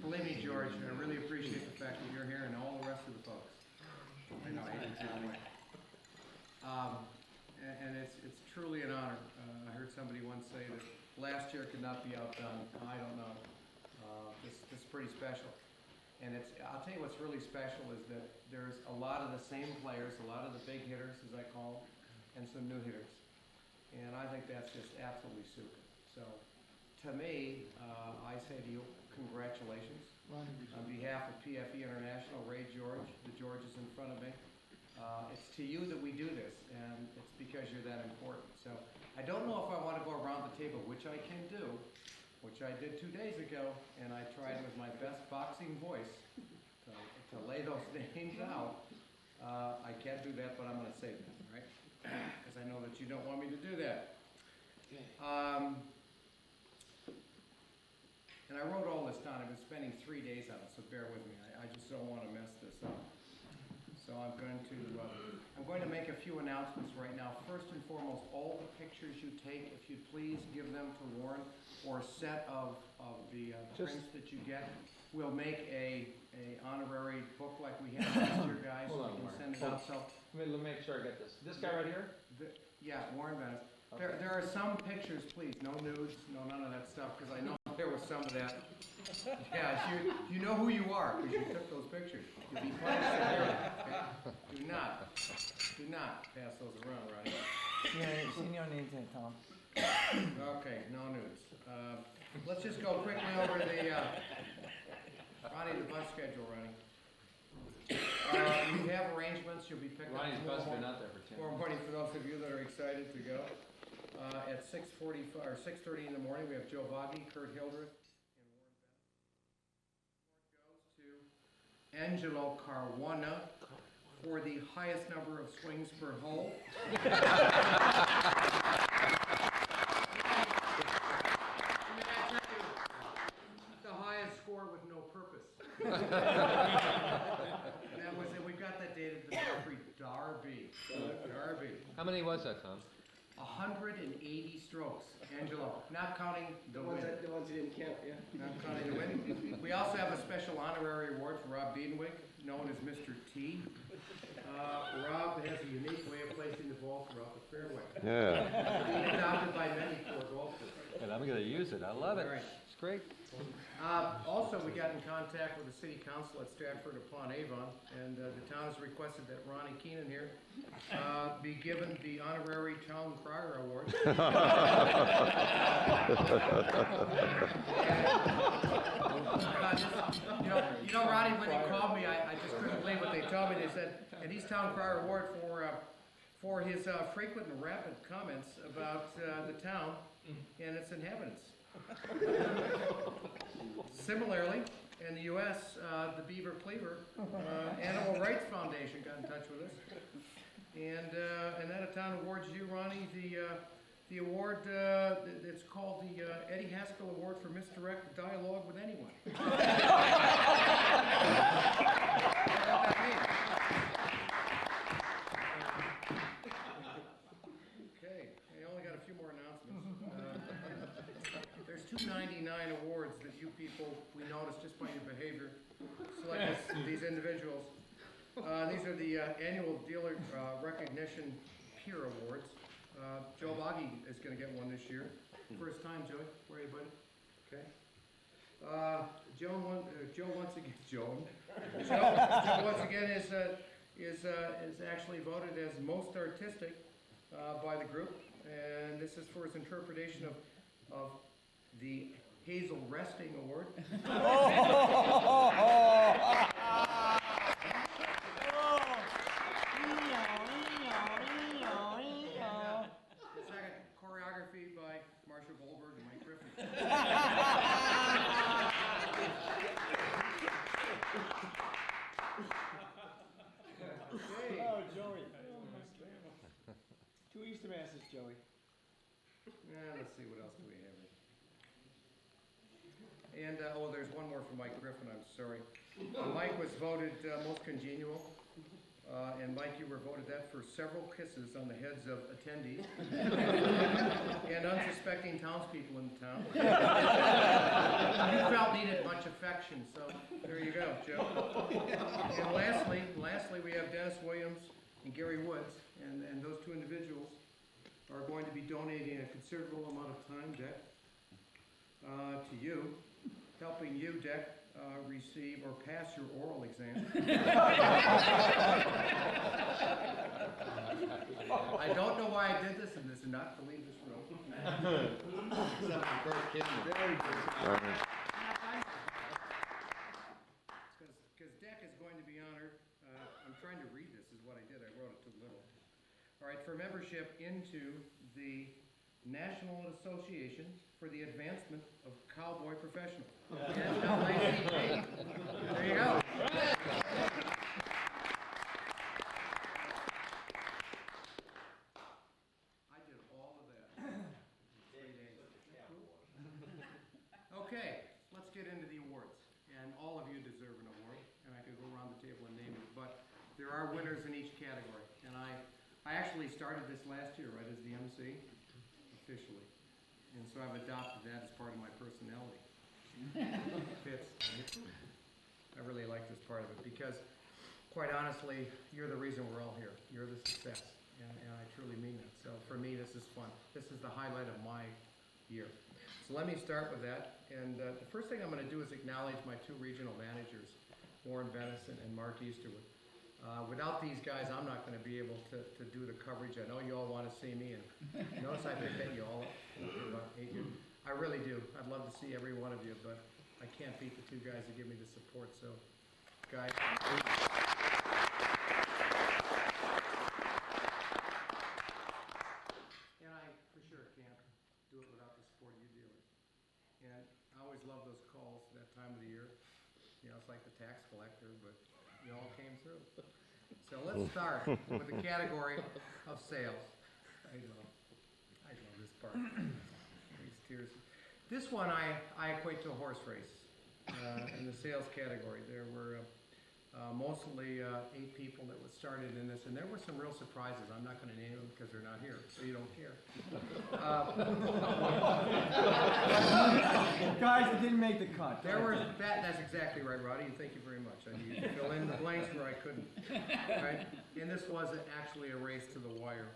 S3: Believe me, George, I really appreciate the fact that you're here and all the rest of the folks. I know, I didn't see the way. And it's truly an honor. I heard somebody once say that last year could not be outdone. I don't know. This is pretty special. And I'll tell you what's really special is that there's a lot of the same players, a lot of the big hitters, as I call them, and some new hitters. And I think that's just absolutely super. So, to me, I say to you, congratulations. On behalf of PFE International, Ray George, the George is in front of me. It's to you that we do this, and it's because you're that important. So, I don't know if I want to go around the table, which I can do, which I did 2 days ago, and I tried with my best boxing voice to lay those names out. I can't do that, but I'm going to say that, right? Because I know that you don't want me to do that.
S6: And I wrote all this down. I've been spending 3 days on it, so bear with me. I just don't want to mess this up. So I'm going to make a few announcements right now. First and foremost, all the pictures you take, if you'd please give them to Warren, or a set of the prints that you get. We'll make a honorary book like we had last year, guys.
S7: Hold on,
S6: We can
S7: Warren.
S6: send it
S7: Hold
S6: out. So
S7: Let me make sure I get this. This guy right here?
S6: yeah, Warren Bennett.
S7: Okay.
S6: There are some pictures, please, no nudes, none of that stuff, because I know there was some of that. Yeah, you know who you are, because you took those pictures. You'll be punished severely, okay? Do not pass those around, right?
S15: Yeah, senior needs it, Tom.
S6: Okay, no nudes. Let's just go quickly over the, Ronnie, the bus schedule, Ronnie. You have arrangements, you'll be picked up
S7: Ronnie's bus been out there for 10
S6: tomorrow morning for those of you that are excited to go. At 6:45 or 6:30 in the morning, we have Joe Vaghi, Kurt Hildreth, and Warren Bennett. Goes to Angelo Caruana for the highest number of swings per hole. The highest score with no purpose. And that was it. We've got that dated the Derby. Derby.
S7: How many was that, Tom?
S6: 180 strokes, Angelo, not counting the win.
S1: The ones you didn't count, yeah.
S6: Not counting the win. We also have a special honorary award for Rob Biedenwick, known as Mr. T. Rob has a unique way of placing the ball throughout the fairway.
S4: Yeah.
S6: Adopted by many poor golfers.
S7: And I'm going to use it. I love it.
S6: All right.
S7: It's great.
S6: Also, we got in contact with the city council at Stratford upon Avon, and the town has requested that Ronnie Keenan here be given the honorary town crier award. You know, Ronnie, when they called me, I just couldn't believe what they told me. They said, and he's town crier award for his frequent and rapid comments about the town and its inhabitants. Similarly, in the U.S., the Beaver Cleaver Animal Rights Foundation got in touch with us, and that town awards you, Ronnie, the award. It's called the Eddie Haskell Award for Misdirect Dialogue with Anyone. Okay, I only got a few more announcements. There's 299 awards that you people, we noticed just by your behavior, select these individuals. These are the annual dealer recognition peer awards. Joe Vaghi is going to get one this year. First time, Joey. Where are you, buddy? Okay. Joe once again is actually voted as most artistic by the group, and this is for his interpretation of the Hazel Resting Award. The second, choreography by Marshall Goldberg and Mike Griffin. Okay.
S16: Oh, Joey. Two Easter Masses, Joey.
S6: Let's see, what else do we have here? And, there's one more for Mike Griffin, I'm sorry. Mike was voted most congenial, and Mike, you were voted that for several kisses on the heads of attendees and unsuspecting townspeople in the town. You felt needed much affection, so there you go, Joe. And lastly, we have Dennis Williams and Gary Woods, and those two individuals are going to be donating a considerable amount of time, Dick, to you, helping you, Dick, receive or pass your oral exam. I don't know why I did this, and this is not to leave this room. Very good. Because Dick is going to be honored. I'm trying to read this, is what I did. I wrote it too little. All right, for membership into the National Association for the Advancement of Cowboy Professionals. NAACP. There you go. I did all of that. 3 days. Okay, let's
S17: and all of you deserve an award, and I could go around the table and name it, but there are winners in each category, and I actually started this last year, right, as the MC, officially, and so I've adopted that as part of my personality. Fits. I really like this part of it, because quite honestly, you're the reason we're all here. You're the success, and I truly mean that. So for me, this is fun. This is the highlight of my year. So let me start with that. And the first thing I'm going to do is acknowledge my two regional managers, Warren Venison and Mark Easterwood. Without these guys, I'm not going to be able to do the coverage. I know you all want to see me, and notice I picked at you all. About 8 years. I really do. I'd love to see every one of you, but I can't beat the two guys that give me the support. So, guys. And I for sure can't do it without the support of you dealers. And I always love those calls that time of the year. You know, it's like the tax collector, but you all came through. So let's start with the category of sales. I know this part. These tears. This one I equate to a horse race in the sales category. There were mostly 8 people that was started in this, and there were some real surprises. I'm not going to name them because they're not here, so you don't care.
S15: Guys that didn't make the cut.
S17: There were that's exactly right, Roddy. Thank you very much. I need to fill in the blanks where I couldn't. Right? And this was actually a race to the wire.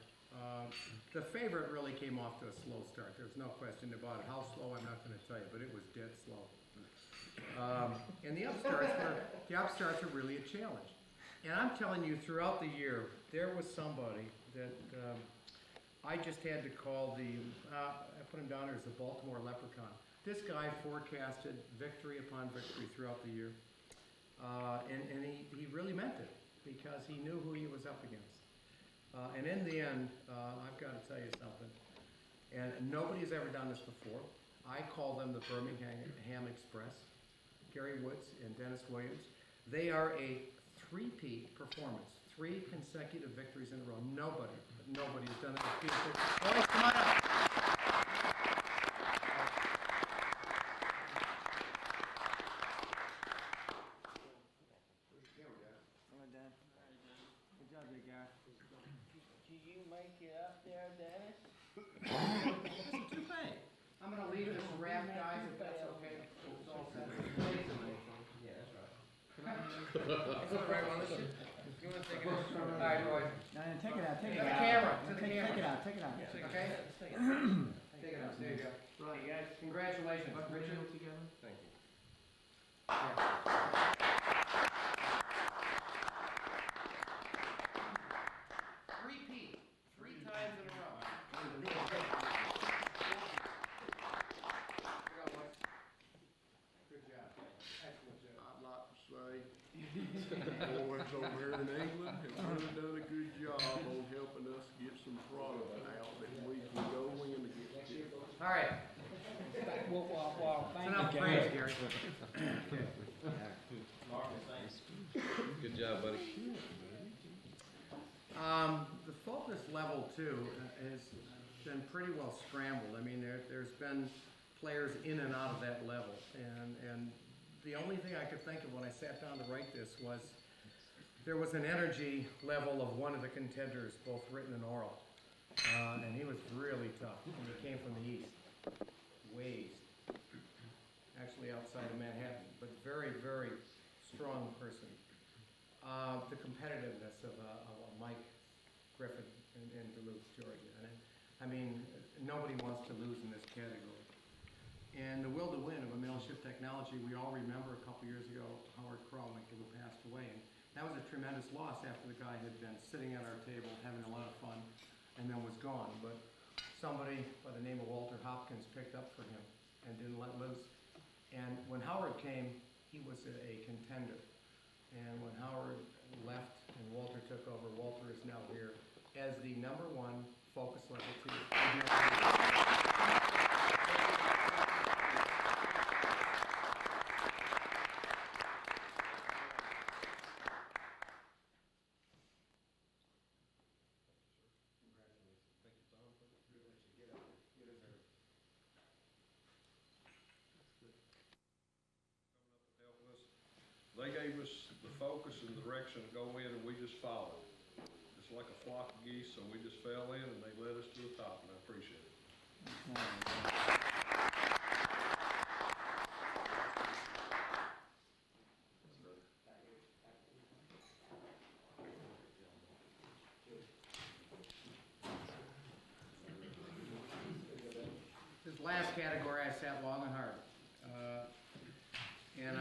S17: The favorite really came off to a slow start. There's no question about it. How slow, I'm not going to tell you, but it was dead slow. And the upstarts were really a challenge. And I'm telling you, throughout the year, there was somebody that I just had to call I put him down there as the Baltimore Leprechaun. This guy forecasted victory upon victory throughout the year. And he really meant it, because he knew who he was up against. And in the end, I've got to tell you something, and nobody's ever done this before. I call them the Birmingham Express, Gary Woods and Dennis Williams. They are a three-peat performance, 3 consecutive victories in a row. Nobody has done that. Boys, come on up. I'm going to leave this wrap, guys, if that's okay. It's all set. Yeah, that's right. That's the right one. You want to take it out? All right, boys.
S15: No, take it out. Take it
S17: To
S15: out.
S17: the camera. To the camera.
S15: Take it out. Take it out.
S17: Okay? Take it out. There you go. Right, guys. Congratulations. Richard. Together. Thank you. Repeat 3 times in a row. Good job. Excellent job.
S18: I'd like to say, boys over here in England have really done a good job on helping us get some product out that we can go in and get shipped.
S17: All right.
S15: Well, thank
S17: Enough
S15: you,
S17: praise,
S15: Gary.
S17: Gary.
S2: Good job, buddy.
S17: The focus level 2 has been pretty well scrambled. I mean, there's been players in and out of that level, and the only thing I could think of when I sat down to write this was there was an energy level of one of the contenders, both written and oral, and he was really tough. And he came from the east, way east, actually outside of Manhattan, but very, very strong person. The competitiveness of Mike Griffin in Duluth, Georgia. And I mean, nobody wants to lose in this category. And the will to win of a Mailship Technology, we all remember a couple years ago, Howard Crawlinker, who passed away. And that was a tremendous loss after the guy had been sitting at our table, having a lot of fun, and then was gone. But somebody by the name of Walter Hopkins picked up for him and didn't let loose. And when Howard came, he was a contender. And when Howard left and Walter took over, Walter is now here as the #1 focus level 2.
S18: they gave us the focus and direction to go in, and we just followed. It's like a flock of geese, so we just fell in, and they led us to the top, and I appreciate it.
S17: This last category, I sat long and hard. And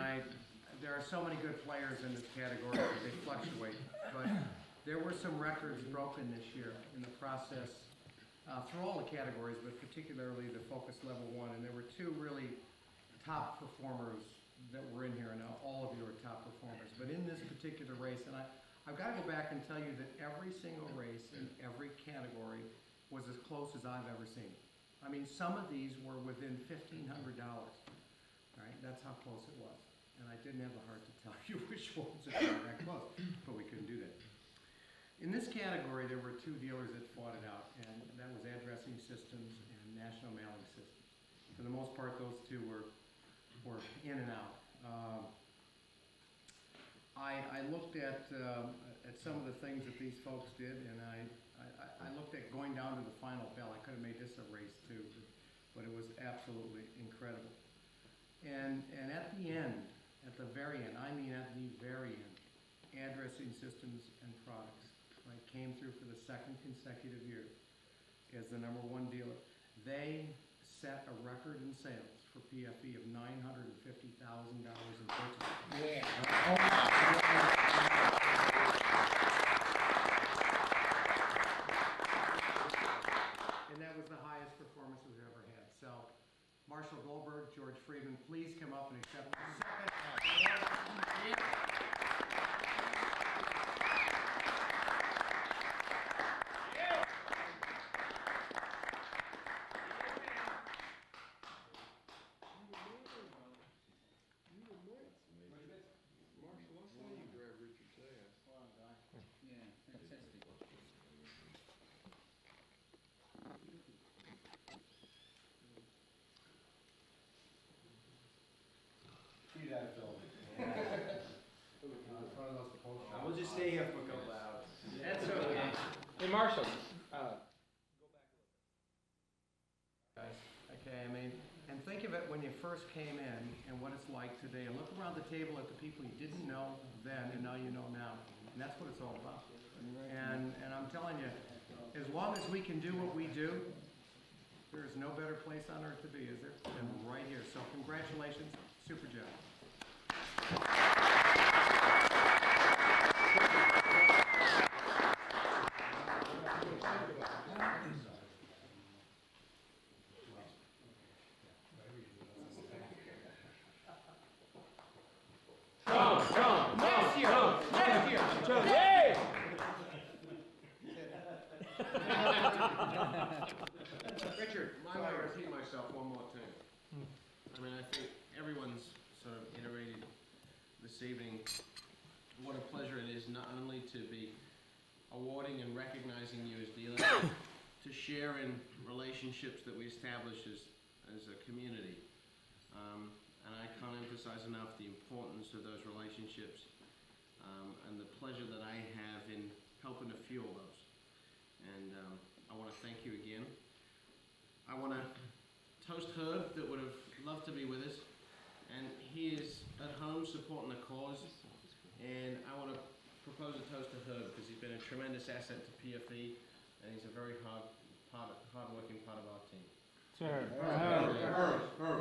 S17: there are so many good players in this category that they fluctuate. But there were some records broken this year in the process through all the categories, but particularly the Focus Level 1. And there were two really top performers that were in here, and all of you are top performers. But in this particular race, and I've got to go back and tell you that every single race in every category was as close as I've ever seen. I mean, some of these were within $1,500. Right? That's how close it was. And I didn't have the heart to tell you which ones were that close, but we couldn't do that. In this category, there were two dealers that fought it out, and that was Addressing Systems and National Mailing Systems. For the most part, those two were in and out. I looked at some of the things that these folks did, and I looked at going down to the final bell. I could have made this a race too, but it was absolutely incredible. And at the end, at the very end, I mean at the very end, Addressing Systems and Products, right, came through for the second consecutive year as the #1 dealer. They set a record in sales for PFE of $950,000 in purchases.
S12: Yeah.
S17: And that was the highest performance we've ever had. So, Marshall Goldberg, George Freeman, please come up and accept the second.
S1: We'll just stay here for a couple hours.
S17: That's okay.
S5: Hey, Marshall.
S17: Guys, okay, I mean, and think of it when you first came in and what it's like today, and look around the table at the people you didn't know then and now you know now. And that's what it's all about. And I'm telling you, as long as we can do what we do, there is no better place on earth to be, is there, than right here. So congratulations, super job.
S1: Richard, my way to repeat myself one more time. I mean, I think everyone's sort of iterated this evening what a pleasure it is not only to be awarding and recognizing you as dealers, to share in relationships that we establish as a community. And I can't emphasize enough the importance of those relationships and the pleasure that I have in helping to fuel those. And I want to thank you again. I want to toast Herb that would have loved to be with us. And he is at home supporting the cause. And I want to propose a toast to Herb because he's been a tremendous asset to PFE and he's a very hard-working part of our team.
S5: Sure.
S12: Herb.